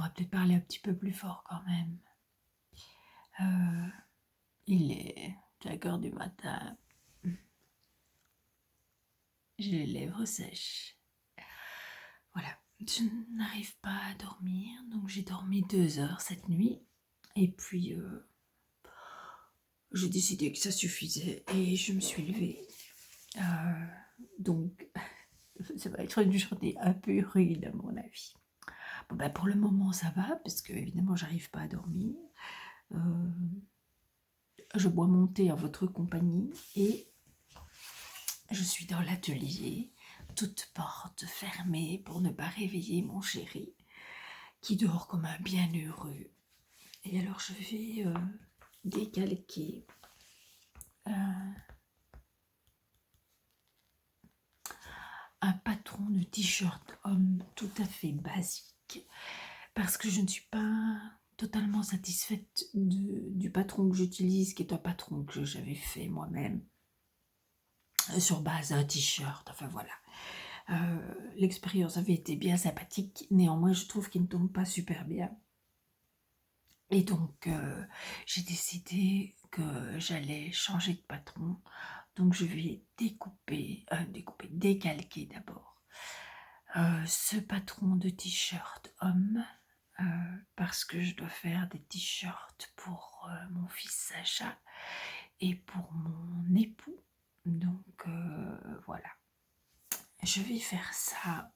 pourrais peut-être parler un petit peu plus fort quand même. Il est 5 heures du matin. J'ai les lèvres sèches. Voilà, je n'arrive pas à dormir, donc j'ai dormi 2 heures cette nuit. Et puis, j'ai décidé que ça suffisait et je me suis levée. Donc, ça va être une journée un peu rude à mon avis. Bon, ben, pour le moment, ça va, parce que évidemment, j'arrive pas à dormir. Je bois mon thé en votre compagnie et je suis dans l'atelier, toute porte fermée pour ne pas réveiller mon chéri, qui dort comme un bienheureux. Et alors, je vais décalquer un patron de t-shirt homme tout à fait basique, parce que je ne suis pas totalement satisfaite du patron que j'utilise, qui est un patron que j'avais fait moi-même sur base d'un t-shirt. Enfin voilà, l'expérience avait été bien sympathique, néanmoins je trouve qu'il ne tombe pas super bien. Et donc j'ai décidé que j'allais changer de patron, donc je vais décalquer d'abord ce patron de t-shirt homme, parce que je dois faire des t-shirts pour mon fils Sacha et pour mon époux. Donc voilà, je vais faire ça.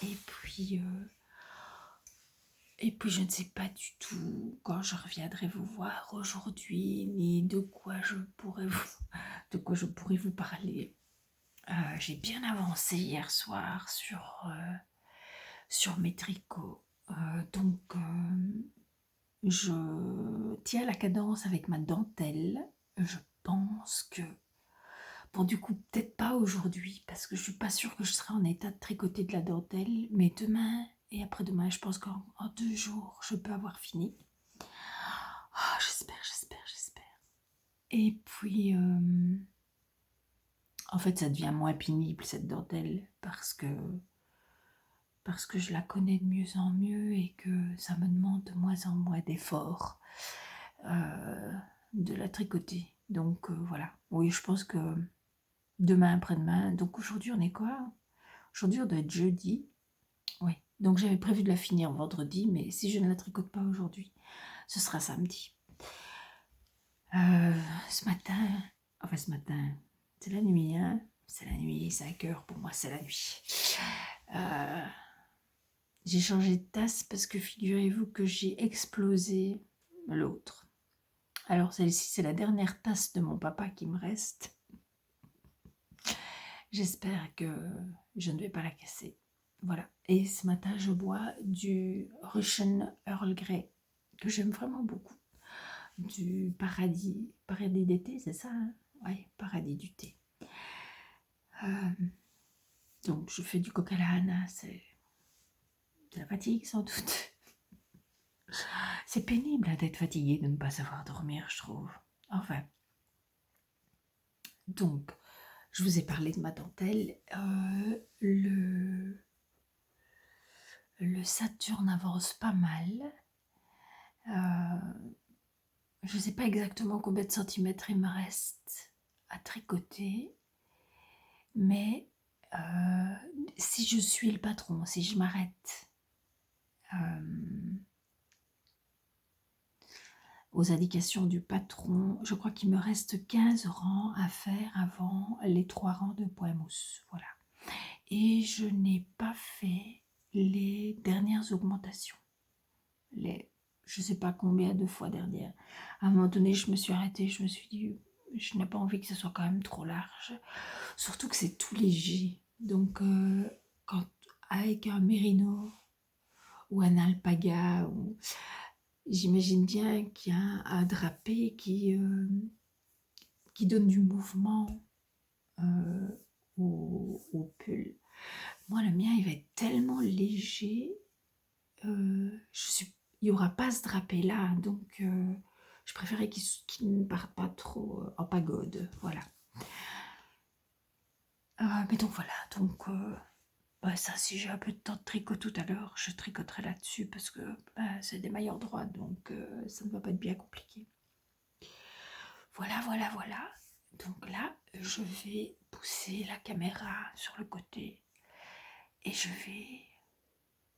Et puis je ne sais pas du tout quand je reviendrai vous voir aujourd'hui, ni de quoi je pourrais vous parler. J'ai bien avancé hier soir sur mes tricots. Donc, je tiens la cadence avec ma dentelle. Je pense que, bon, du coup, peut-être pas aujourd'hui, parce que je suis pas sûre que je serai en état de tricoter de la dentelle, mais demain et après-demain, je pense qu'en 2 jours, je peux avoir fini. Oh, j'espère. Et puis, en fait, ça devient moins pénible, cette dentelle, parce que je la connais de mieux en mieux et que ça me demande de moins en moins d'efforts de la tricoter. Donc voilà, oui, je pense que demain, après-demain, donc aujourd'hui on est quoi? Aujourd'hui on doit être jeudi, oui. Donc j'avais prévu de la finir vendredi, mais si je ne la tricote pas aujourd'hui, ce sera samedi. Ce matin, c'est la nuit, hein? C'est la nuit, 5 heures pour moi, c'est la nuit. J'ai changé de tasse parce que figurez-vous que j'ai explosé l'autre. Alors celle-ci, c'est la dernière tasse de mon papa qui me reste. J'espère que je ne vais pas la casser. Voilà. Et ce matin, je bois du Russian Earl Grey, que j'aime vraiment beaucoup. Du paradis d'été, c'est ça, hein? Oui, paradis du thé. Donc je fais du coca à l'ananas, c'est de la fatigue sans doute. C'est pénible hein, d'être fatigué, de ne pas savoir dormir, je trouve. Enfin. Donc, je vous ai parlé de ma dentelle. Le Saturne avance pas mal. Je ne sais pas exactement combien de centimètres il me reste à tricoter. Mais si je suis le patron, si je m'arrête aux indications du patron, je crois qu'il me reste 15 rangs à faire avant les 3 rangs de poids mousse. Voilà. Et je n'ai pas fait les dernières augmentations. Je ne sais pas combien de fois dernière. À un moment donné, je me suis arrêtée, je me suis dit, je n'ai pas envie que ce soit quand même trop large. Surtout que c'est tout léger. Donc, quand avec un mérino ou un alpaga, j'imagine bien qu'il y a un drapé qui donne du mouvement au pull. Moi, le mien, il va être tellement léger. Il n'y aura pas ce drapé là, donc je préférais qu'il ne parte pas trop en pagode, voilà. Mais donc voilà, donc Bah ça, si j'ai un peu de temps de tricot tout à l'heure, je tricoterai là-dessus parce que bah, c'est des mailles en droit, donc ça ne va pas être bien compliqué. Voilà, voilà, voilà. Donc là, je vais pousser la caméra sur le côté et je vais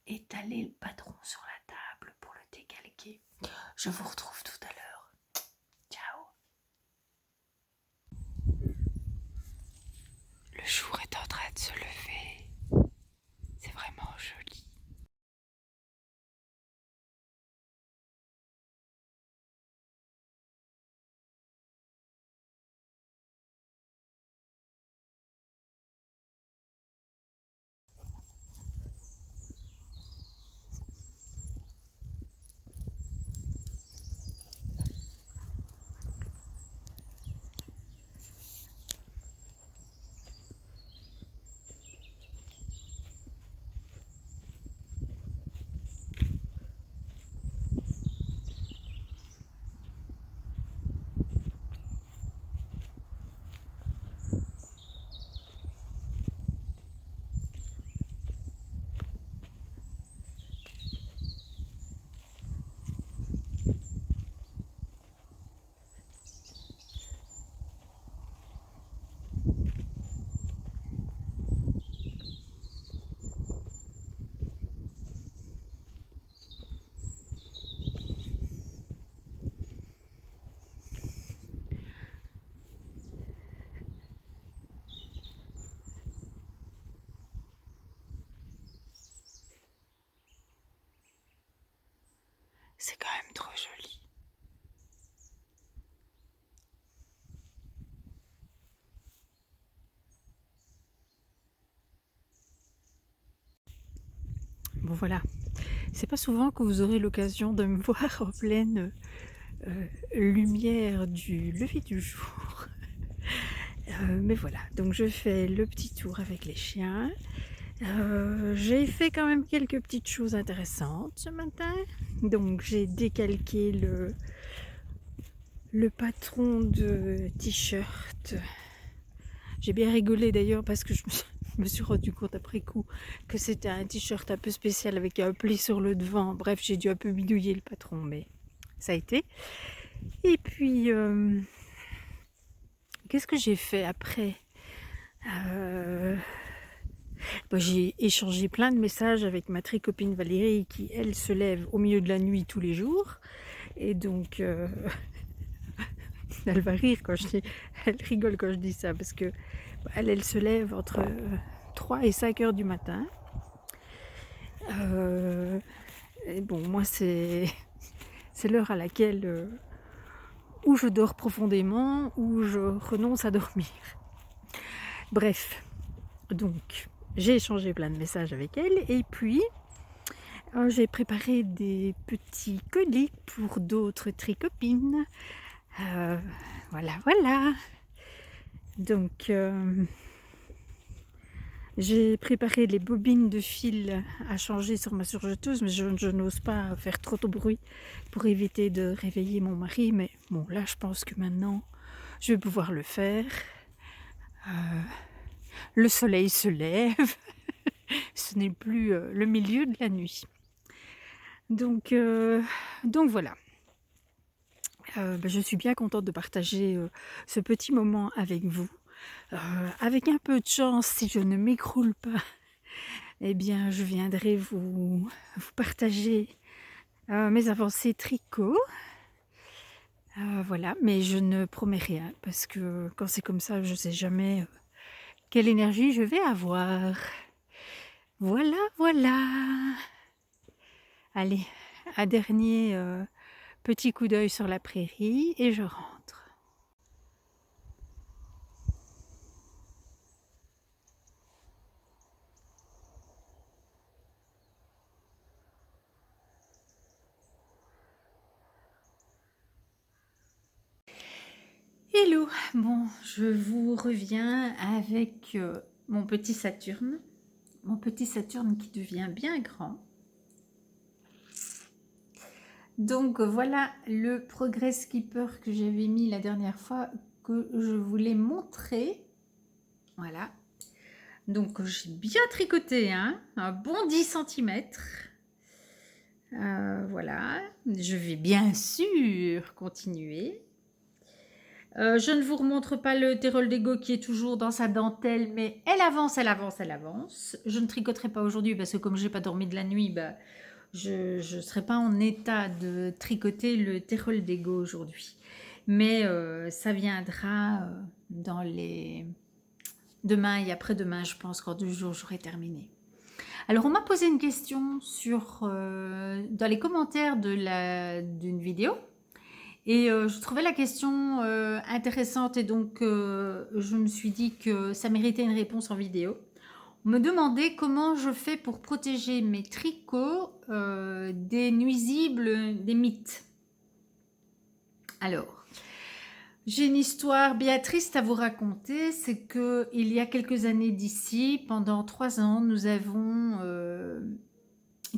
étaler le patron sur la table pour le décalquer. Je vous retrouve tout à l'heure. Ciao. Le jour est en train de se lever. C'est vraiment joli. C'est quand même trop joli. Bon voilà, c'est pas souvent que vous aurez l'occasion de me voir en pleine lumière du lever du jour. Mais voilà, donc je fais le petit tour avec les chiens. J'ai fait quand même quelques petites choses intéressantes ce matin. Donc j'ai décalqué le patron de t-shirt. J'ai bien rigolé d'ailleurs parce que je me suis rendu compte après coup que c'était un t-shirt un peu spécial avec un pli sur le devant. Bref, j'ai dû un peu bidouiller le patron, mais ça a été. Et puis, qu'est-ce que j'ai fait après? J'ai échangé plein de messages avec ma copine Valérie qui, elle, se lève au milieu de la nuit tous les jours. Et donc, elle va rire quand je dis, elle rigole quand je dis ça parce que elle se lève entre 3 et 5 heures du matin. Et bon, moi, c'est l'heure à laquelle ou je dors profondément ou je renonce à dormir. Bref, donc j'ai échangé plein de messages avec elle et puis j'ai préparé des petits colis pour d'autres tricopines. Voilà, voilà. Donc j'ai préparé les bobines de fil à changer sur ma surjeteuse, mais je n'ose pas faire trop de bruit pour éviter de réveiller mon mari. Mais bon, là, je pense que maintenant, je vais pouvoir le faire. Le soleil se lève. Ce n'est plus le milieu de la nuit. Donc voilà. Je suis bien contente de partager ce petit moment avec vous. Avec un peu de chance, si je ne m'écroule pas, eh bien, je viendrai vous partager mes avancées tricot. Voilà, mais je ne promets rien parce que quand c'est comme ça, je ne sais jamais quelle énergie je vais avoir. Voilà, voilà. Allez, un dernier petit coup d'œil sur la prairie et je rentre. Hello, bon, je vous reviens avec mon petit Saturne qui devient bien grand. Donc voilà le Progress Keeper que j'avais mis la dernière fois que je voulais montrer. Voilà. Donc j'ai bien tricoté, hein, un bon 10 centimètres. Voilà, je vais bien sûr continuer. Je ne vous remontre pas le Tyrol d'Ego qui est toujours dans sa dentelle, mais elle avance, elle avance, elle avance. Je ne tricoterai pas aujourd'hui parce que comme j'ai pas dormi de la nuit, bah, je ne serai pas en état de tricoter le Tyrol d'Ego aujourd'hui. Mais ça viendra dans les... demain et après-demain, je pense qu'en 2 jours, j'aurai terminé. Alors, on m'a posé une question dans les commentaires d'une vidéo. Et je trouvais la question intéressante et donc je me suis dit que ça méritait une réponse en vidéo. On me demandait comment je fais pour protéger mes tricots des nuisibles, des mites. Alors, j'ai une histoire bien triste à vous raconter, c'est que il y a quelques années d'ici, pendant 3 ans, nous avons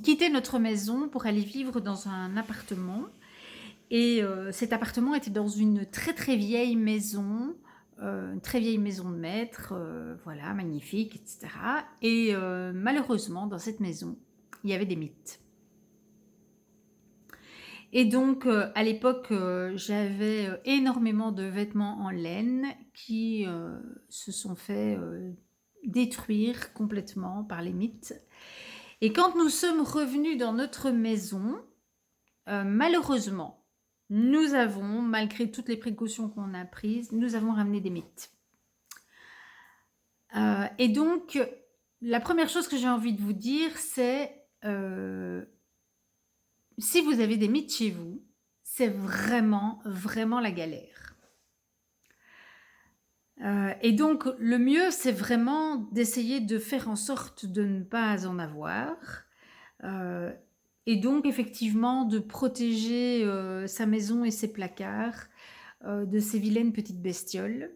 quitté notre maison pour aller vivre dans un appartement. Et cet appartement était dans une très très vieille maison, une très vieille maison de maître, voilà, magnifique, etc. Et malheureusement, dans cette maison, il y avait des mites. Et donc, à l'époque, j'avais énormément de vêtements en laine qui se sont fait détruire complètement par les mites. Et quand nous sommes revenus dans notre maison, malheureusement, nous avons, malgré toutes les précautions qu'on a prises, nous avons ramené des mites. Et donc, la première chose que j'ai envie de vous dire, c'est si vous avez des mites chez vous, c'est vraiment, vraiment la galère. Et donc, le mieux, c'est vraiment d'essayer de faire en sorte de ne pas en avoir. Et donc, effectivement, de protéger sa maison et ses placards de ces vilaines petites bestioles.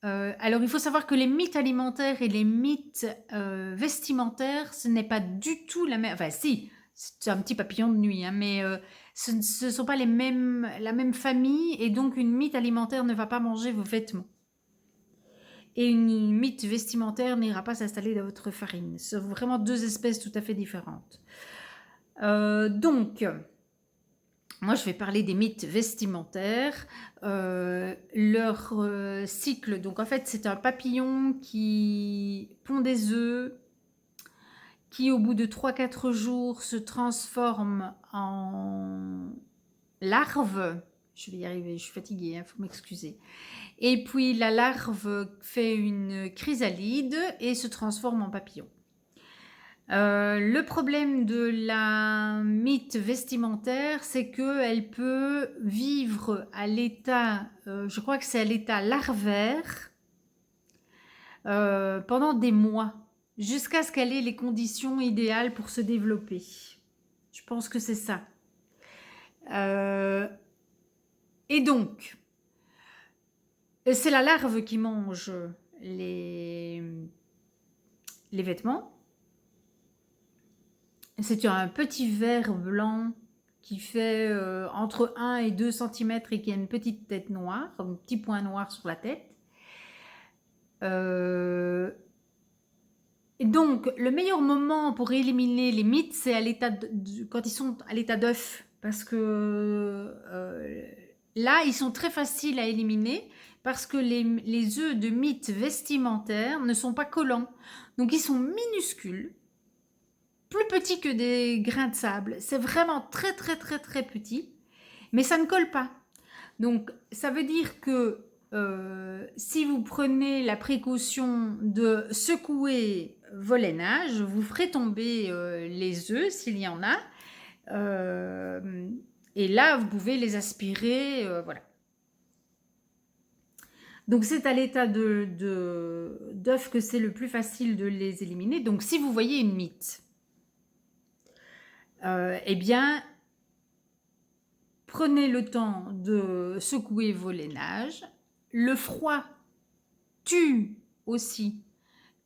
Alors, il faut savoir que les mythes alimentaires et les mythes vestimentaires, ce n'est pas du tout la même... Enfin, si, c'est un petit papillon de nuit, hein, mais ce ne sont pas la même famille, et donc une mythe alimentaire ne va pas manger vos vêtements. Et une mythe vestimentaire n'ira pas s'installer dans votre farine. Ce sont vraiment 2 espèces tout à fait différentes. Donc, moi, je vais parler des mythes vestimentaires. Leur cycle, donc en fait, c'est un papillon qui pond des œufs, qui au bout de 3-4 jours se transforme en larve. Je vais y arriver, je suis fatiguée, hein, faut m'excuser. Et puis la larve fait une chrysalide et se transforme en papillon. Le problème de la mythe vestimentaire, c'est qu'elle peut vivre à l'état, je crois que c'est à l'état larvaire, pendant des mois, jusqu'à ce qu'elle ait les conditions idéales pour se développer. Je pense que c'est ça. Et donc, c'est la larve qui mange les vêtements. C'est un petit ver blanc qui fait entre 1 et 2 cm et qui a une petite tête noire, un petit point noir sur la tête. Et donc, le meilleur moment pour éliminer les mites, c'est quand ils sont à l'état d'œuf. Parce que là, ils sont très faciles à éliminer parce que les œufs de mites vestimentaires ne sont pas collants. Donc, ils sont minuscules, plus petits que des grains de sable. C'est vraiment très, très, très, très petit. Mais ça ne colle pas. Donc, ça veut dire que si vous prenez la précaution de secouer vos lainages, vous ferez tomber les œufs s'il y en a. Et là, vous pouvez les aspirer. Voilà. Donc, c'est à l'état d'œuf que c'est le plus facile de les éliminer. Donc, si vous voyez une mite, eh bien, prenez le temps de secouer vos lainages. Le froid tue aussi.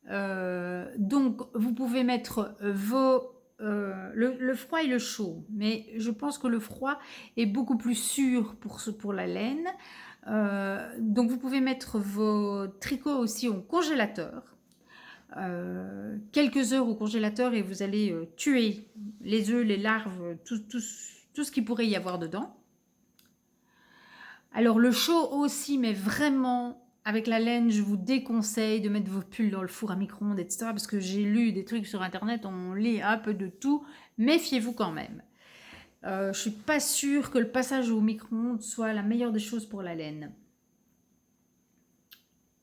Donc, vous pouvez mettre le froid et le chaud, mais je pense que le froid est beaucoup plus sûr pour la laine. Donc, vous pouvez mettre vos tricots aussi au congélateur quelques heures au congélateur et vous allez tuer les œufs, les larves, tout ce qu'il pourrait y avoir dedans. Alors le chaud aussi, mais vraiment avec la laine, je vous déconseille de mettre vos pulls dans le four à micro-ondes, etc. Parce que j'ai lu des trucs sur internet, on lit un peu de tout. Méfiez-vous quand même. Je suis pas sûre que le passage au micro-ondes soit la meilleure des choses pour la laine.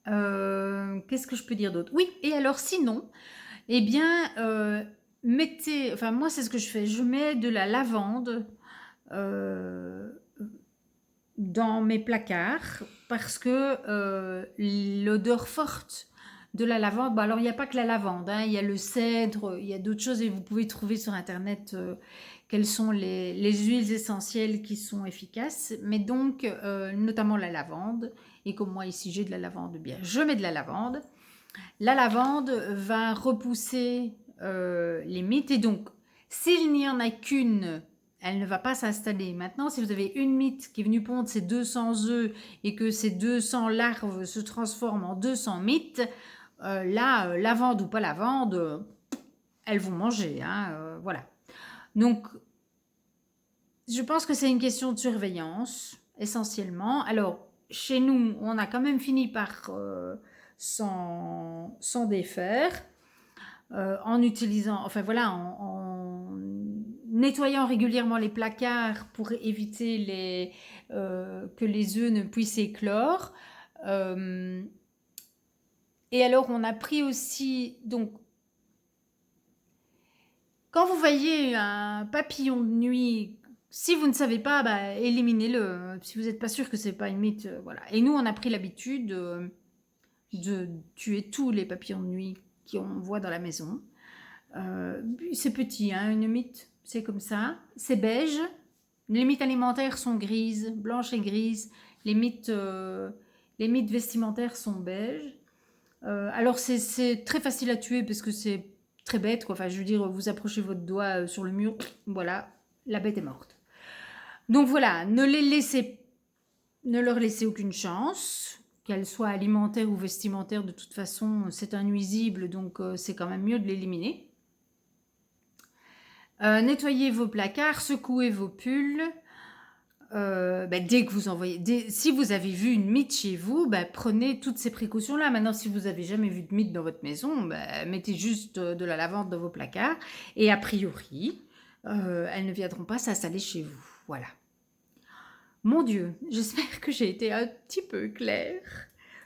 Qu'est-ce que je peux dire d'autre? Oui, et alors sinon, eh bien, mettez, enfin moi c'est ce que je fais, je mets de la lavande dans mes placards parce que l'odeur forte de la lavande, bon alors il n'y a pas que la lavande, hein, il y a le cèdre, il y a d'autres choses et vous pouvez trouver sur internet quelles sont les huiles essentielles qui sont efficaces, mais donc notamment la lavande, et comme moi ici j'ai de la lavande, bien je mets de la lavande. La lavande va repousser les mites et donc s'il n'y en a qu'une, elle ne va pas s'installer. Maintenant, si vous avez une mite qui est venue pondre ses 200 œufs et que ces 200 larves se transforment en 200 mites, là, lavande ou pas lavande, elles vont manger. Hein, voilà. Donc, je pense que c'est une question de surveillance, essentiellement. Alors, chez nous, on a quand même fini par s'en défaire en utilisant, enfin voilà, en nettoyant régulièrement les placards pour éviter que les œufs ne puissent éclore. Et alors, on a pris aussi, donc, quand vous voyez un papillon de nuit, si vous ne savez pas, bah, éliminez-le. Si vous n'êtes pas sûr que c'est pas une mythe, voilà. Et nous, on a pris l'habitude de tuer tous les papillons de nuit qu'on voit dans la maison. C'est petit, hein, une mythe, c'est comme ça. C'est beige. Les mythes alimentaires sont grises, blanches et grises. Les mythes vestimentaires sont beiges. Alors c'est très facile à tuer parce que c'est très bête, quoi. Enfin, je veux dire, vous approchez votre doigt sur le mur, voilà, la bête est morte. Donc voilà, ne leur laissez aucune chance, qu'elle soit alimentaire ou vestimentaire. De toute façon, c'est un nuisible, donc c'est quand même mieux de l'éliminer. Nettoyez vos placards, secouez vos pulls. Dès que vous envoyez, si vous avez vu une mythe chez vous, prenez toutes ces précautions-là. Maintenant, si vous n'avez jamais vu de mythe dans votre maison, mettez juste de la lavande dans vos placards et a priori, elles ne viendront pas s'installer chez vous. Voilà. Mon Dieu, j'espère que j'ai été un petit peu claire.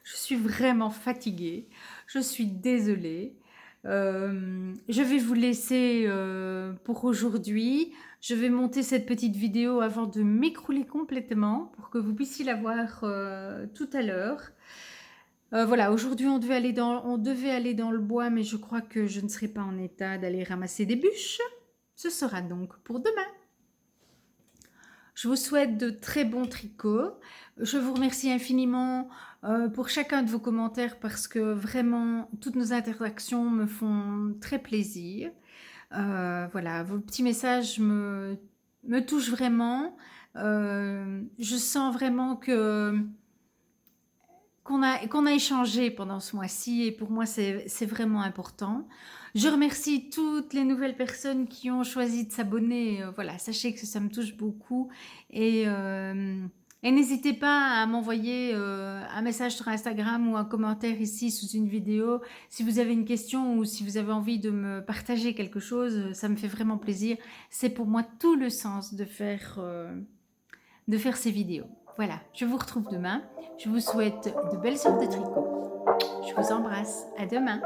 Je suis vraiment fatiguée. Je suis désolée. Je vais vous laisser pour aujourd'hui. Je vais monter cette petite vidéo avant de m'écrouler complètement pour que vous puissiez la voir tout à l'heure. Voilà, aujourd'hui on devait aller dans le bois, mais je crois que je ne serai pas en état d'aller ramasser des bûches. Ce sera donc pour demain. Je vous souhaite de très bons tricots. Je vous remercie infiniment pour chacun de vos commentaires parce que vraiment, toutes nos interactions me font très plaisir. Voilà, vos petits messages me touchent vraiment. Je sens vraiment qu'on a échangé pendant ce mois-ci et pour moi, c'est vraiment important. Je remercie toutes les nouvelles personnes qui ont choisi de s'abonner. Voilà, sachez que ça me touche beaucoup et n'hésitez pas à m'envoyer un message sur Instagram ou un commentaire ici sous une vidéo si vous avez une question ou si vous avez envie de me partager quelque chose. Ça me fait vraiment plaisir. C'est pour moi tout le sens de faire ces vidéos. Voilà, je vous retrouve demain. Je vous souhaite de belles heures de tricot. Je vous embrasse. À demain.